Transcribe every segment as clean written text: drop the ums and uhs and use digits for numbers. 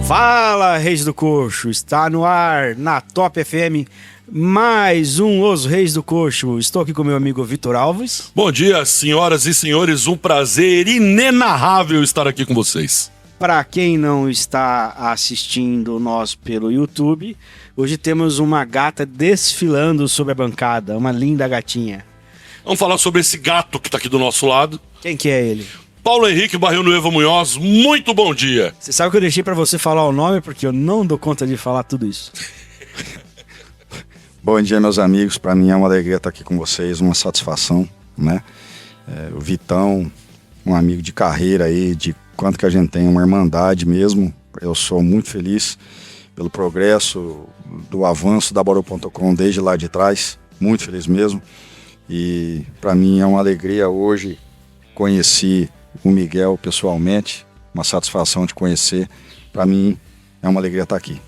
Fala, Reis do Coxo, está no ar, na Top FM, mais um Os Reis do Coxo. Estou aqui com meu amigo Vitor Alves. Bom dia, senhoras e senhores, um prazer inenarrável estar aqui com vocês. Para quem não está assistindo nós pelo YouTube, hoje temos uma gata desfilando sobre a bancada, uma linda gatinha. Vamos falar sobre esse gato que está aqui do nosso lado. Quem que é ele? Paulo Henrique Barril Nuevo Munhoz, muito bom dia. Você sabe que eu deixei para você falar o nome porque eu não dou conta de falar tudo isso. Bom dia, meus amigos. Para mim é uma alegria estar aqui com vocês, uma satisfação, né? O Vitão, um amigo de carreira aí, de quanto que a gente tem uma irmandade mesmo. Eu sou muito feliz pelo progresso, do avanço da Bauru.com desde lá de trás, muito feliz mesmo. E para mim é uma alegria hoje conhecer o Miguel pessoalmente, uma satisfação de conhecer. Para mim é uma alegria estar aqui.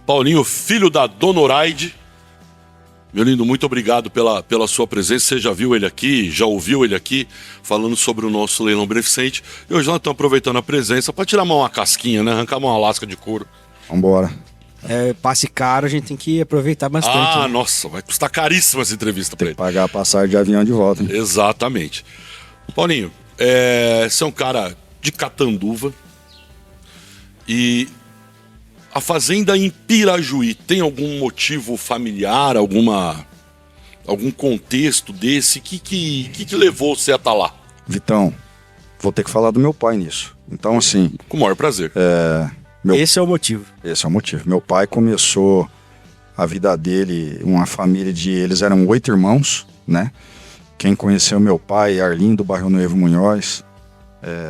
Paulinho, filho da Dona Oraide. Meu lindo, muito obrigado pela sua presença. Você já viu ele aqui, já ouviu ele aqui, falando sobre o nosso leilão beneficente. E hoje nós estamos aproveitando a presença para tirar uma casquinha, né? Arrancar uma lasca de couro. Vambora. Passe caro, a gente tem que aproveitar bastante. Né? Nossa, vai custar caríssima essa entrevista para ele. Pagar a passagem de avião de volta, hein? Exatamente. Paulinho, você é um cara de Catanduva e a fazenda em Pirajuí tem algum motivo familiar, algum contexto desse? Que levou você a estar lá? Vitão, vou ter que falar do meu pai nisso. Então, assim... Com o maior prazer. Esse é o motivo. Esse é o motivo. Meu pai começou a vida dele, uma família eles eram 8 irmãos, né? Quem conheceu meu pai, Arlindo Barril Nuevo Munhoz,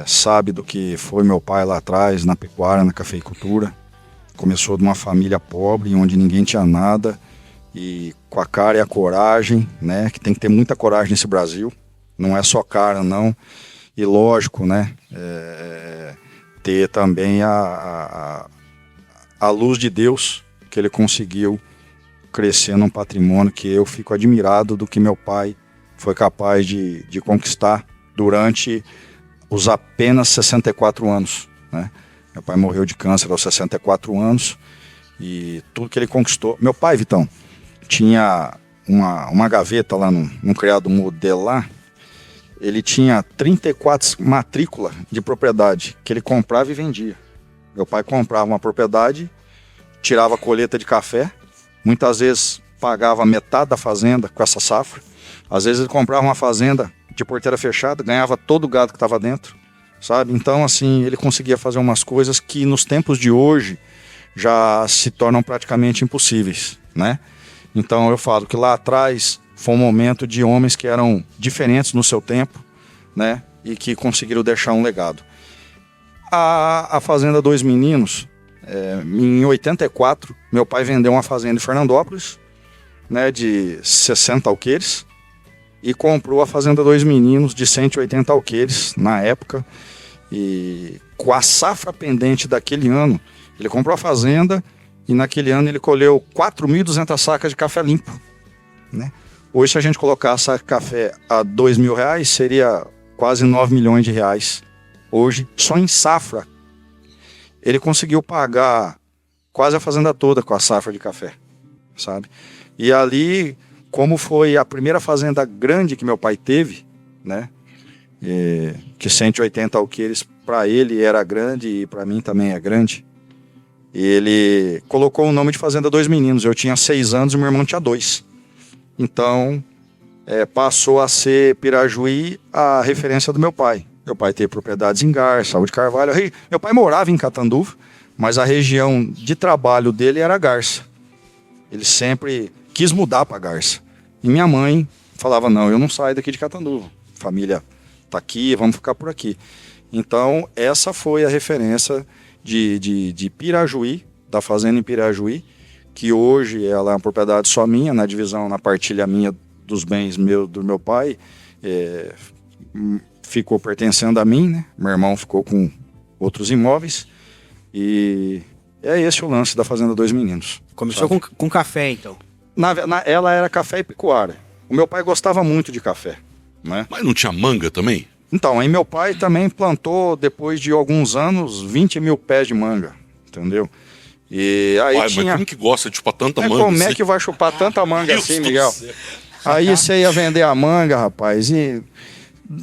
sabe do que foi meu pai lá atrás, na pecuária, na cafeicultura. Começou de uma família pobre, onde ninguém tinha nada, e com a cara e a coragem, né? Que tem que ter muita coragem nesse Brasil, não é só cara, não. E lógico, né? Ter também a luz de Deus, que ele conseguiu crescer num patrimônio que eu fico admirado do que meu pai foi capaz de conquistar durante os apenas 64 anos, né? Meu pai morreu de câncer aos 64 anos e tudo que ele conquistou... Meu pai, Vitão, tinha uma gaveta lá num criado modelo lá, ele tinha 34 matrículas de propriedade que ele comprava e vendia. Meu pai comprava uma propriedade, tirava a colheita de café, muitas vezes pagava metade da fazenda com essa safra. Às vezes ele comprava uma fazenda de porteira fechada, ganhava todo o gado que estava dentro, sabe? Então, assim, ele conseguia fazer umas coisas que nos tempos de hoje já se tornam praticamente impossíveis, né? Então eu falo que lá atrás foi um momento de homens que eram diferentes no seu tempo, né? E que conseguiram deixar um legado. A Fazenda Dois Meninos, em 84, meu pai vendeu uma fazenda em Fernandópolis, né, de 60 alqueires, e comprou a Fazenda Dois Meninos de 180 alqueires na época. E com a safra pendente daquele ano, ele comprou a fazenda e naquele ano ele colheu 4.200 sacas de café limpo, né? Hoje, se a gente colocar a saca de café a R$2.000, seria quase 9 milhões de reais. Hoje, só em safra, ele conseguiu pagar quase a fazenda toda com a safra de café, sabe? E ali, como foi a primeira fazenda grande que meu pai teve, né? Que 180 alqueires para ele era grande e para mim também é grande. Ele colocou o nome de Fazenda Dois Meninos. Eu tinha 6 anos e meu irmão tinha 2. Então passou a ser Pirajuí a referência do meu pai. Meu pai teve propriedades em Garça, Saúde Carvalho. Meu pai morava em Catanduva, mas a região de trabalho dele era Garça. Ele sempre quis mudar para Garça. E minha mãe falava, não, eu não saio daqui de Catanduva. Família tá aqui, vamos ficar por aqui. Então, essa foi a referência de Pirajuí, da fazenda em Pirajuí, que hoje ela é uma propriedade só minha, na divisão, na partilha minha dos bens do meu pai, ficou pertencendo a mim, né? Meu irmão ficou com outros imóveis, e é esse o lance da Fazenda Dois Meninos. Começou com café, então? Ela era café e pecuária. O meu pai gostava muito de café, né? Mas não tinha manga também? Então, aí meu pai também plantou, depois de alguns anos, 20 mil pés de manga, entendeu? E aí Mas tinha... como que gosta de chupar tanta Mas manga? como é assim? que vai chupar tanta manga Deus assim, do Miguel? céu. Aí você ia vender a manga, rapaz, e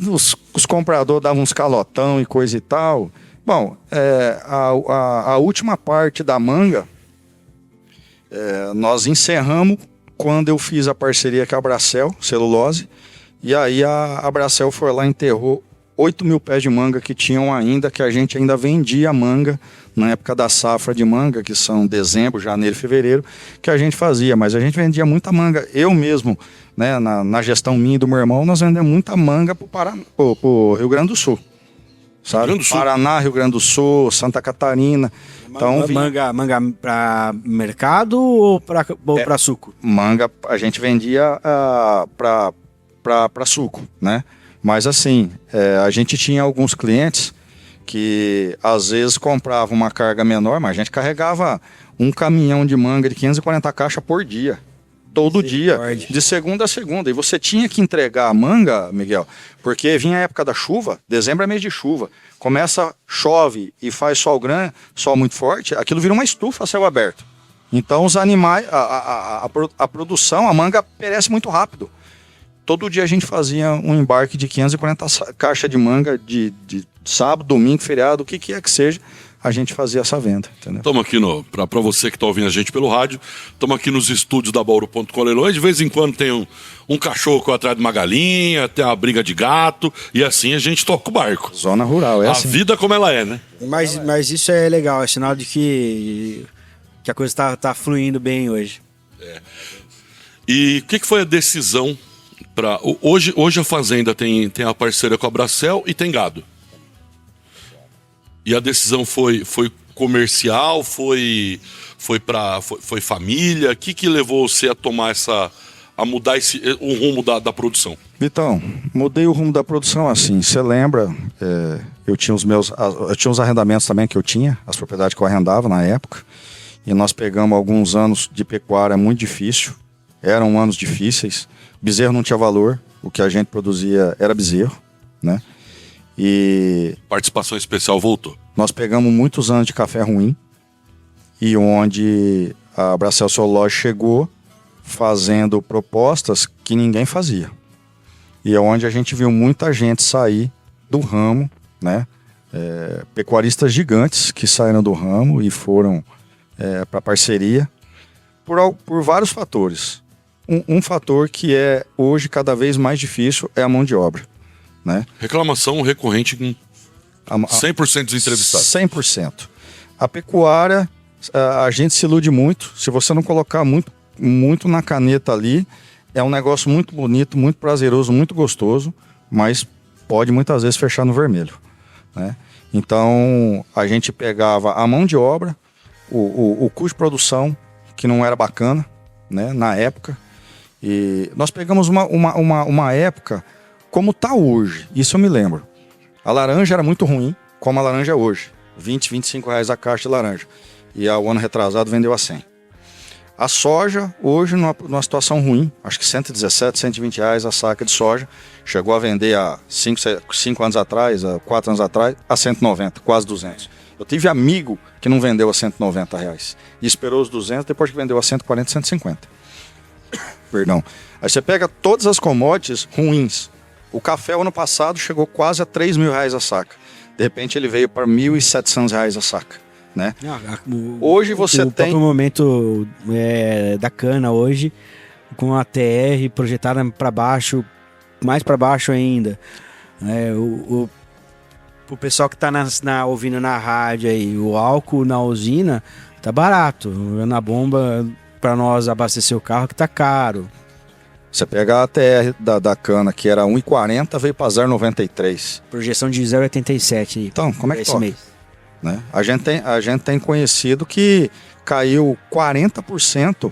os compradores davam uns calotão e coisa e tal. Bom, a última parte da manga, nós encerramos quando eu fiz a parceria com a Bracel, celulose, e aí a Bracel foi lá e enterrou 8.000 pés de manga que tinham ainda, que a gente ainda vendia manga na época da safra de manga, que são dezembro, janeiro e fevereiro, que a gente fazia, mas a gente vendia muita manga. Eu mesmo, né, na gestão minha e do meu irmão, nós vendemos muita manga pro Rio Grande do Sul. Sabe? Rio Grande do Sul? Paraná, Rio Grande do Sul, Santa Catarina. Então, Manga para mercado ou para suco? Manga a gente vendia para suco, né? Mas assim, a gente tinha alguns clientes que às vezes compravam uma carga menor, mas a gente carregava um caminhão de manga de 540 caixas por dia. Todo dia, de segunda a segunda. E você tinha que entregar a manga, Miguel, porque vinha a época da chuva, dezembro é mês de chuva. Chove e faz sol grande, sol muito forte, aquilo vira uma estufa a céu aberto. Então os animais, a produção, a manga perece muito rápido. Todo dia a gente fazia um embarque de 540 caixas de manga de sábado, domingo, feriado, o que quer que seja, a gente fazia essa venda, entendeu? Estamos aqui, para você que está ouvindo a gente pelo rádio, estamos aqui nos estúdios da Bauru.com Leilões. De vez em quando tem um cachorro atrás de uma galinha, tem uma briga de gato, e assim a gente toca o barco. Zona rural, A assim. vida como ela é, né? Mas isso é legal, é sinal de que a coisa tá fluindo bem hoje. E o que foi a decisão para... Hoje a fazenda tem a parceria com a Bracel e tem gado. E a decisão foi comercial, foi família? O que levou você a tomar a mudar o rumo da produção? Vitão, mudei o rumo da produção assim. Você lembra? Eu tinha os arrendamentos também que eu tinha, as propriedades que eu arrendava na época. E nós pegamos alguns anos de pecuária muito difícil. Eram anos difíceis. Bezerro não tinha valor. O que a gente produzia era bezerro, né? E Participação especial voltou. nós pegamos muitos anos de café ruim e onde a Bracel Celulose chegou fazendo propostas que ninguém fazia. E é onde a gente viu muita gente sair do ramo, né? Pecuaristas gigantes que saíram do ramo e foram para parceria por vários fatores. Um fator que é hoje cada vez mais difícil é a mão de obra, né? Reclamação recorrente com 100% dos entrevistados. 100%. A pecuária, a gente se ilude muito. Se você não colocar muito na caneta ali, é um negócio muito bonito, muito prazeroso, muito gostoso, mas pode muitas vezes fechar no vermelho, né? Então, a gente pegava a mão de obra, o custo de produção, que não era bacana, né, na época. E nós pegamos uma época como está hoje, isso eu me lembro. A laranja era muito ruim, como a laranja é hoje. 20, 25 reais a caixa de laranja. E o ano retrasado vendeu a 100. A soja, hoje, numa situação ruim, acho que 117, 120 reais a saca de soja. Chegou a vender há 5 anos atrás, há 4 anos atrás, a 190, quase 200. Eu tive amigo que não vendeu a 190 reais. E esperou os 200 depois que vendeu a 140, 150. Perdão. Aí você pega todas as commodities ruins. O café, ano passado, chegou quase a 3 mil reais a saca. De repente, ele veio para 1.700 reais a saca, né? Hoje você o tem... próprio momento da cana hoje, com a TR projetada para baixo, mais para baixo ainda. O pessoal que está ouvindo na rádio aí, o álcool na usina tá barato. Na bomba, para nós abastecer o carro, que tá caro. Você pega a ATR da cana, que era 1,40, veio para 0,93. Projeção de 0,87. Então, como é que esse toca? mês? Né? A gente tem conhecido que caiu 40%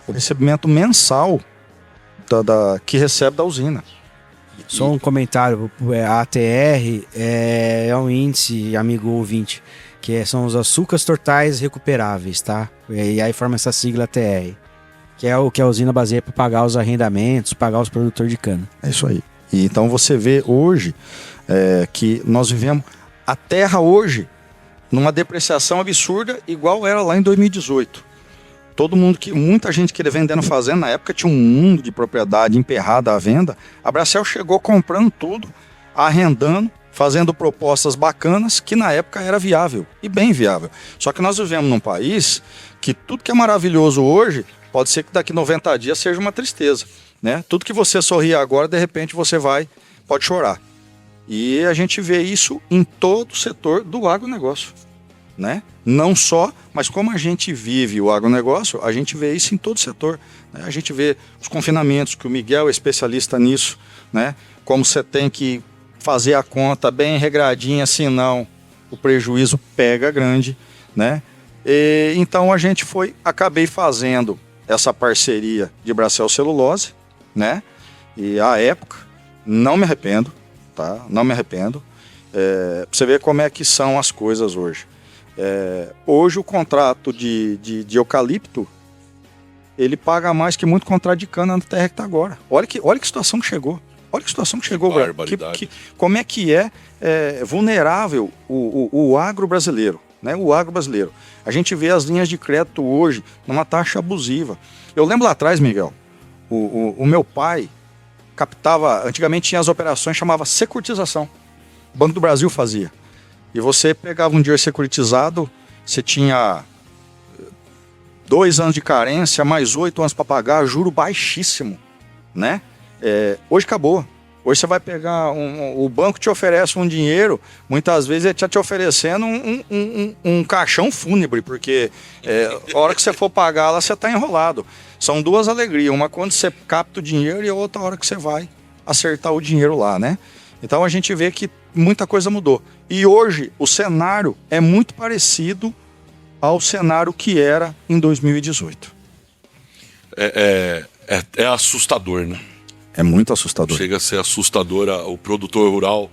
o recebimento mensal que recebe da usina. Só um comentário, a ATR é um índice, amigo ouvinte, que são os açúcares totais recuperáveis, tá? E aí forma essa sigla ATR. Que é o que a usina baseia para pagar os arrendamentos, pagar os produtores de cana. É isso aí. E então você vê hoje que nós vivemos... A terra hoje numa depreciação absurda, igual era lá em 2018. Muita gente queria vendendo fazenda, na época tinha um mundo de propriedade emperrada à venda. A Bracel chegou comprando tudo, arrendando, fazendo propostas bacanas, que na época era viável, e bem viável. Só que nós vivemos num país que tudo que é maravilhoso hoje, pode ser que daqui 90 dias seja uma tristeza, né? Tudo que você sorri agora, de repente você pode chorar. E a gente vê isso em todo o setor do agronegócio, né? Não só, mas como a gente vive o agronegócio, a gente vê isso em todo o setor, né? A gente vê os confinamentos, que o Miguel é especialista nisso, né? Como você tem que fazer a conta bem regradinha, senão o prejuízo pega grande, né? Então acabei fazendo essa parceria de Bracel Celulose, né? E à época, não me arrependo, tá? Não me arrependo. Pra você ver como é que são as coisas hoje. Hoje o contrato de eucalipto, ele paga mais que muito contrato de cana na terra que está agora. Olha que situação que chegou. Olha que situação que chegou, como é que é vulnerável o agro brasileiro, né? O agro brasileiro. A gente vê as linhas de crédito hoje numa taxa abusiva. Eu lembro lá atrás, Miguel, o meu pai captava, antigamente tinha as operações, chamava securitização. O Banco do Brasil fazia. E você pegava um dinheiro securitizado, você tinha 2 anos de carência, mais 8 anos para pagar, juro baixíssimo, né? Hoje acabou. Hoje você vai pegar, o banco te oferece um dinheiro, muitas vezes ele está te oferecendo um caixão fúnebre, porque a hora que você for pagar lá, você está enrolado. São duas alegrias, uma quando você capta o dinheiro e a outra hora que você vai acertar o dinheiro lá, né? Então a gente vê que muita coisa mudou. E hoje o cenário é muito parecido ao cenário que era em 2018. É assustador, né? É muito assustador. Chega a ser assustador o produtor rural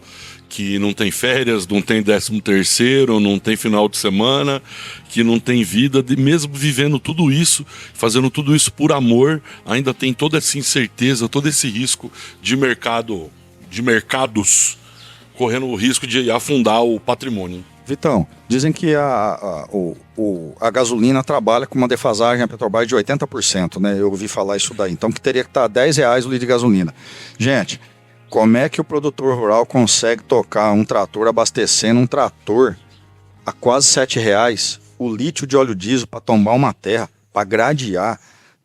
que não tem férias, não tem 13º, não tem final de semana, que não tem vida, mesmo vivendo tudo isso, fazendo tudo isso por amor, ainda tem toda essa incerteza, todo esse risco de mercados correndo o risco de afundar o patrimônio. Vitão, dizem que a gasolina trabalha com uma defasagem a Petrobras de 80%, né? Eu ouvi falar isso daí. Então que teria que estar R$10 o litro de gasolina. Gente, como é que o produtor rural consegue tocar um trator, abastecendo um trator a quase R$7, o litro de óleo diesel para tombar uma terra, para gradear?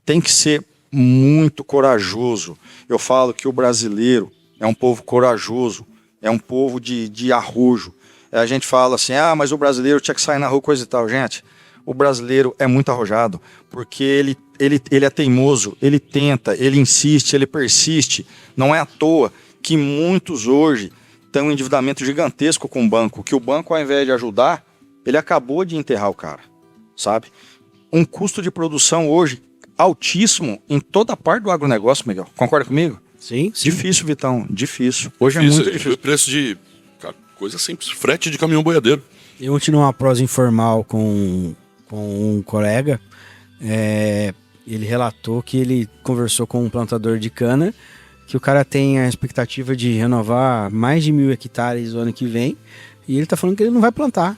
Tem que ser muito corajoso. Eu falo que o brasileiro é um povo corajoso, é um povo de arrojo. A gente fala assim, mas o brasileiro tinha que sair na rua, coisa e tal. Gente, o brasileiro é muito arrojado, porque ele é teimoso, ele tenta, ele insiste, ele persiste. Não é à toa que muitos hoje têm um endividamento gigantesco com o banco, que o banco, ao invés de ajudar, ele acabou de enterrar o cara, sabe? Um custo de produção hoje altíssimo em toda a parte do agronegócio, Miguel. Concorda comigo? Sim. Difícil, Vitão, difícil. Hoje é muito difícil. O preço de... coisa simples, frete de caminhão boiadeiro. Eu tive uma prosa informal com um colega, ele relatou que ele conversou com um plantador de cana, que o cara tem a expectativa de renovar mais de 1.000 hectares o ano que vem, e ele tá falando que ele não vai plantar.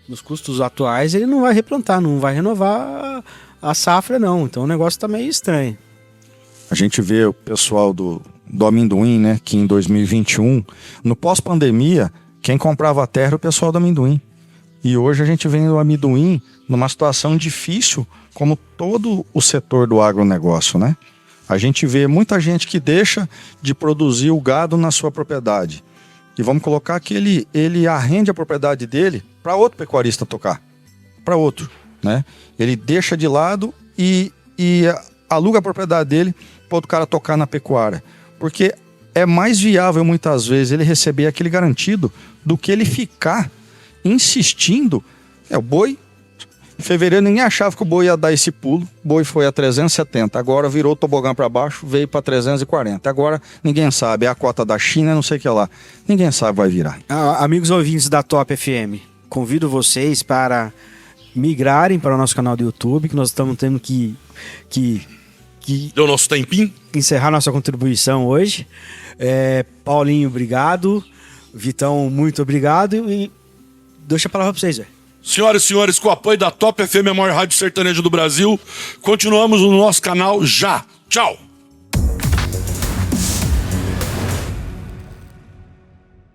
Nos custos atuais ele não vai replantar, não vai renovar a safra não, então o negócio tá meio estranho. A gente vê o pessoal do amendoim, né, que em 2021, no pós-pandemia, quem comprava a terra era o pessoal do amendoim. E hoje a gente vê o amendoim numa situação difícil, como todo o setor do agronegócio, né? A gente vê muita gente que deixa de produzir o gado na sua propriedade. E vamos colocar que ele arrende a propriedade dele para outro pecuarista tocar. Para outro, né? Ele deixa de lado e aluga a propriedade dele para outro cara tocar na pecuária. Porque é mais viável muitas vezes ele receber aquele garantido do que ele ficar insistindo. O boi, em fevereiro ninguém achava que o boi ia dar esse pulo, o boi foi a 370, agora virou o tobogã para baixo, veio para 340, agora ninguém sabe, é a cota da China, não sei o que lá, ninguém sabe, vai virar. Amigos ouvintes da Top FM, convido vocês para migrarem para o nosso canal do YouTube, que nós estamos tendo que deu nosso tempinho. Encerrar nossa contribuição hoje. Paulinho, obrigado. Vitão, muito obrigado. E deixa a palavra pra vocês, velho. Senhoras e senhores, com o apoio da Top FM, a maior rádio sertaneja do Brasil, continuamos no nosso canal já. Tchau!